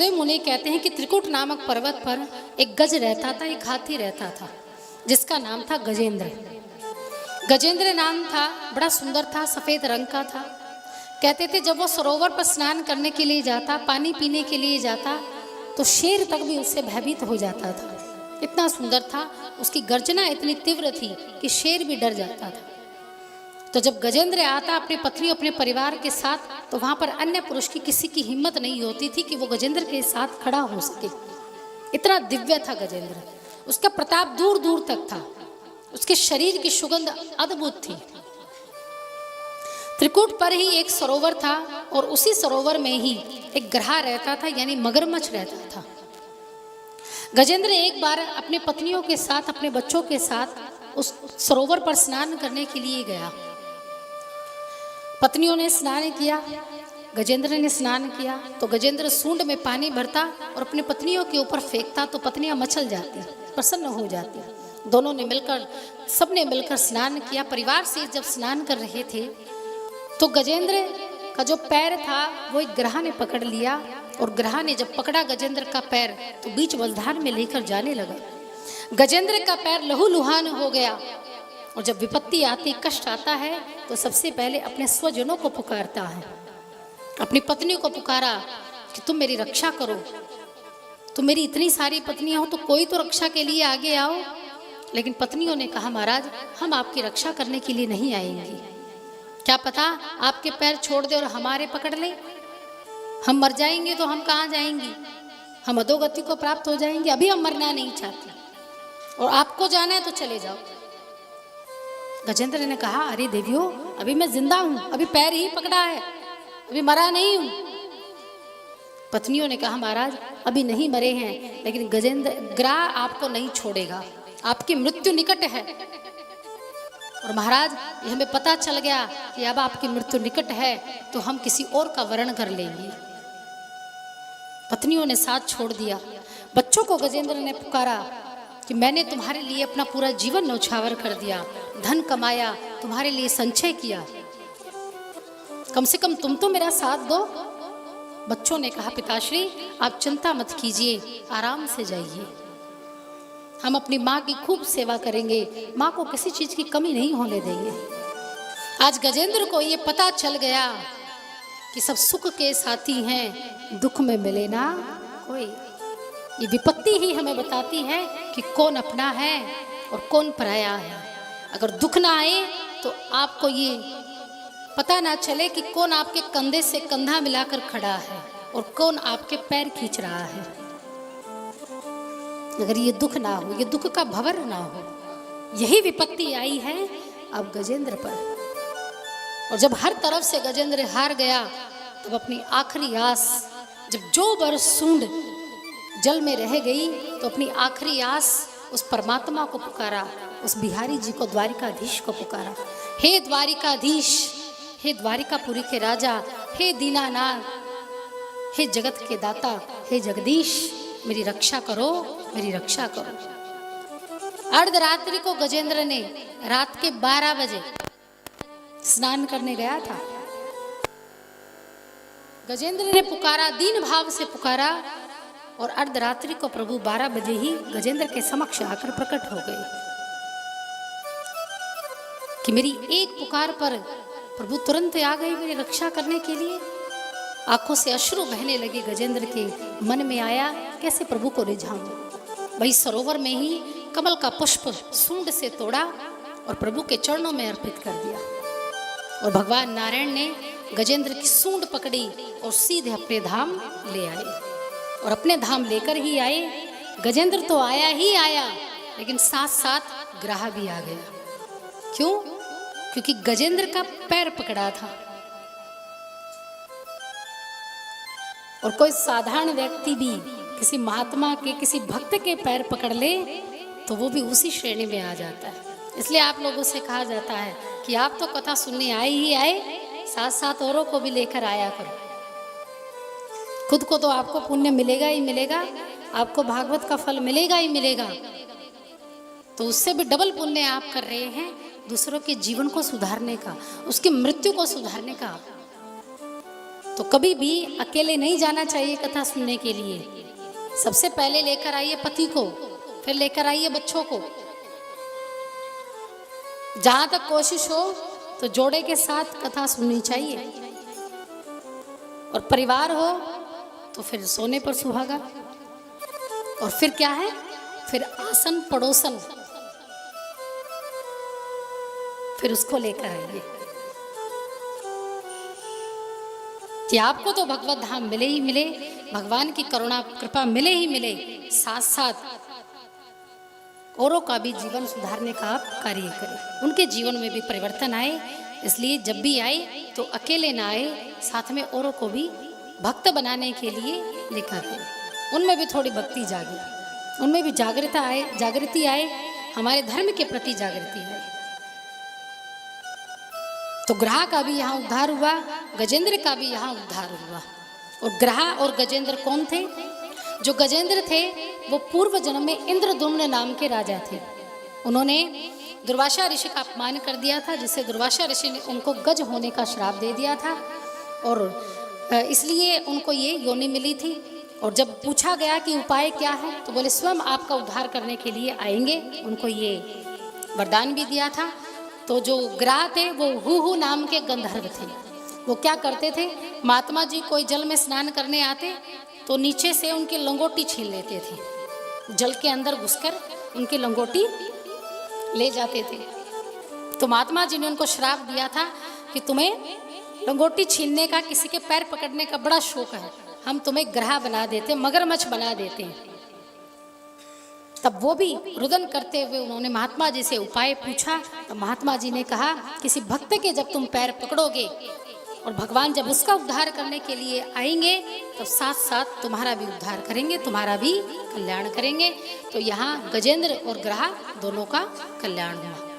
सुखदेव मुनि कहते हैं कि त्रिकुट नामक पर्वत पर एक गज रहता था, एक हाथी रहता था जिसका नाम था गजेंद्र। गजेंद्र नाम था, बड़ा सुंदर था, सफेद रंग का था। कहते थे जब वो सरोवर पर स्नान करने के लिए जाता, पानी पीने के लिए जाता, तो शेर तक भी उससे भयभीत हो जाता था। इतना सुंदर था, उसकी गर्जना इतनी तीव्र थी कि शेर भी डर जाता था। तो जब गजेंद्र आता अपनी पत्नी अपने परिवार के साथ, तो वहां पर अन्य पुरुष की किसी की हिम्मत नहीं होती थी कि वो गजेंद्र के साथ खड़ा हो सके। इतना दिव्य था गजेंद्र, उसका प्रताप दूर दूर तक था, उसके शरीर की सुगंध अद्भुत थी। त्रिकुट पर ही एक सरोवर था और उसी सरोवर में ही एक ग्रहा रहता था, यानी मगरमच्छ रहता था। गजेंद्र एक बार अपने पत्नियों के साथ, अपने बच्चों के साथ उस सरोवर पर स्नान करने के लिए गया। पत्नियों ने स्नान किया, गजेंद्र ने स्नान किया, तो गजेंद्र सूंड में पानी भरता और अपनी पत्नियों के ऊपर फेंकता, तो पत्नियां मचल जाती, प्रसन्न हो जाती। दोनों ने मिलकर, सबने मिलकर स्नान किया। परिवार से जब स्नान कर रहे थे तो गजेंद्र का जो पैर था वो एक ग्रहा ने पकड़ लिया, और ग्रहा ने जब पकड़ा गजेंद्र का पैर तो बीच मझधार में लेकर जाने लगा। गजेंद्र का पैर लहूलुहान हो गया, और जब विपत्ति आती, कष्ट आता है, तो सबसे पहले अपने स्वजनों को पुकारता है। अपनी पत्नी को पुकारा कि तुम मेरी रक्षा करो, तुम मेरी इतनी सारी पत्नियां हो तो कोई तो रक्षा के लिए आगे आओ। लेकिन पत्नियों ने कहा महाराज, हम आपकी रक्षा करने के लिए नहीं आएंगी, क्या पता आपके पैर छोड़ दे और हमारे पकड़ ले, हम मर जाएंगे तो हम कहाँ जाएंगी, हम अधोगति को प्राप्त हो जाएंगे। अभी हम मरना नहीं चाहते, और आपको जाना है तो चले जाओ। गजेंद्र ने कहा अरे देवियों, अभी मैं जिंदा हूं, अभी पैर ही पकड़ा है, अभी मरा नहीं हूं। पत्नियों ने कहा महाराज अभी नहीं मरे हैं, लेकिन गजेंद्र ग्रह आपको नहीं छोड़ेगा, आपकी मृत्यु निकट है। और महाराज ये हमें पता चल गया कि अब आपकी मृत्यु निकट है, तो हम किसी और का वरण कर लेंगे। पत्नियों ने साथ छोड़ दिया। बच्चों को गजेंद्र ने पुकारा कि मैंने तुम्हारे लिए अपना पूरा जीवन न्यौछावर कर दिया, धन कमाया, तुम्हारे लिए संचय किया, कम से कम तुम तो मेरा साथ दो। बच्चों ने कहा पिताश्री आप चिंता मत कीजिए, आराम से जाइए, हम अपनी माँ की खूब सेवा करेंगे, माँ को किसी चीज की कमी नहीं होने देंगे। आज गजेंद्र को ये पता चल गया कि सब सुख के साथी हैं, दुख में मिले ना कोई। ये विपत्ति ही हमें बताती है कि कौन अपना है और कौन पराया है। अगर दुख ना आए तो आपको ये पता ना चले कि कौन आपके कंधे से कंधा मिलाकर खड़ा है और कौन आपके पैर खींच रहा है। अगर ये दुख ना हो, ये दुख का भंवर ना हो, यही विपत्ति आई है अब गजेंद्र पर। और जब हर तरफ से गजेंद्र हार गया, तब अपनी आखिरी आस, जब जो बरस सूंड जल में रह गई, तो अपनी आखिरी आस उस परमात्मा को पुकारा, उस बिहारी जी को, द्वारिकाधीश को पुकारा। हे द्वारिकाधीश, हे द्वारिकापुरी के राजा, हे दीनानाथ, हे जगत के दाता, हे जगदीश, मेरी रक्षा करो, मेरी रक्षा करो। अर्धरात्रि को गजेंद्र ने रात के 12 बजे स्नान करने गया था। गजेंद्र ने पुकारा, दीन भाव से पुकारा, और अर्धरात्रि को प्रभु 12 बजे ही गजेंद्र के समक्ष आकर प्रकट हो गए कि मेरी एक पुकार पर प्रभु तुरंत आ गए मेरी रक्षा करने के लिए। आंखों से अश्रु बहने लगे गजेंद्र के। मन में आया कैसे प्रभु को रिझाऊं। वही सरोवर में ही कमल का पुष्प सूंड से तोड़ा और प्रभु के चरणों में अर्पित कर दिया। और भगवान नारायण ने गजेंद्र की सूंड पकड़ी और सीधे अपने धाम ले आए। और अपने धाम लेकर ही आए। गजेंद्र तो आया ही आया, लेकिन साथ साथ ग्रह भी आ गया। क्यों? क्योंकि गजेंद्र का पैर पकड़ा था। और कोई साधारण व्यक्ति भी किसी महात्मा के, किसी भक्त के पैर पकड़ ले तो वो भी उसी श्रेणी में आ जाता है। इसलिए आप लोगों से कहा जाता है कि आप तो कथा सुनने आए ही आए, साथ साथ औरों को भी लेकर आया करो। खुद को तो आपको पुण्य मिलेगा ही मिलेगा, आपको भागवत का फल मिलेगा ही मिलेगा, तो उससे भी डबल पुण्य आप कर रहे हैं दूसरों के जीवन को सुधारने का, उसकी मृत्यु को सुधारने का। तो कभी भी अकेले नहीं जाना चाहिए कथा सुनने के लिए। सबसे पहले लेकर आइए पति को, फिर लेकर आइए बच्चों को। जहां तक कोशिश हो तो जोड़े के साथ कथा सुननी चाहिए, और परिवार हो तो फिर सोने पर सुहागा, और फिर क्या है, फिर आसन पड़ोसन, फिर उसको लेकर आइए कि आपको तो भगवत धाम मिले ही मिले, भगवान की करुणा कृपा मिले ही मिले, साथ साथ औरों का भी जीवन सुधारने का आप कार्य करें, उनके जीवन में भी परिवर्तन आए। इसलिए जब भी आए तो अकेले ना आए, साथ में औरों को भी भक्त बनाने के लिए लेकर आए, उनमें भी थोड़ी भक्ति जागे, उनमें भी जागृति आए, हमारे धर्म के प्रति जागृति आए। तो ग्रह का भी यहाँ उद्धार हुआ, गजेंद्र का भी यहाँ उद्धार हुआ। और ग्रह और गजेंद्र कौन थे? जो गजेंद्र थे वो पूर्व जन्म में इंद्रद्युम्न नाम के राजा थे। उन्होंने दुर्वासा ऋषि का अपमान कर दिया था, जिससे दुर्वासा ऋषि ने उनको गज होने का श्राप दे दिया था, और इसलिए उनको ये योनि मिली थी। और जब पूछा गया कि उपाय क्या है, तो बोले स्वयं आपका उद्धार करने के लिए आएंगे, उनको ये वरदान भी दिया था। तो जो ग्रह थे वो हु नाम के गंधर्व थे। वो क्या करते थे, महात्मा जी कोई जल में स्नान करने आते तो नीचे से उनकी लंगोटी छीन लेते थे, जल के अंदर घुसकर उनकी लंगोटी ले जाते थे। तो महात्मा जी ने उनको श्राप दिया था कि तुम्हें लंगोटी छीनने का, किसी के पैर पकड़ने का बड़ा शौक है, हम तुम्हें ग्रह बना देते, मगरमच्छ बना देते हैं। तब वो भी रुदन करते हुए उन्होंने महात्मा जी से उपाय पूछा। तो महात्मा जी ने कहा, किसी भक्त के जब तुम पैर पकड़ोगे और भगवान जब उसका उद्धार करने के लिए आएंगे, तो साथ साथ तुम्हारा भी उद्धार करेंगे, तुम्हारा भी कल्याण करेंगे। तो यहाँ गजेंद्र और ग्रह दोनों का कल्याण हुआ।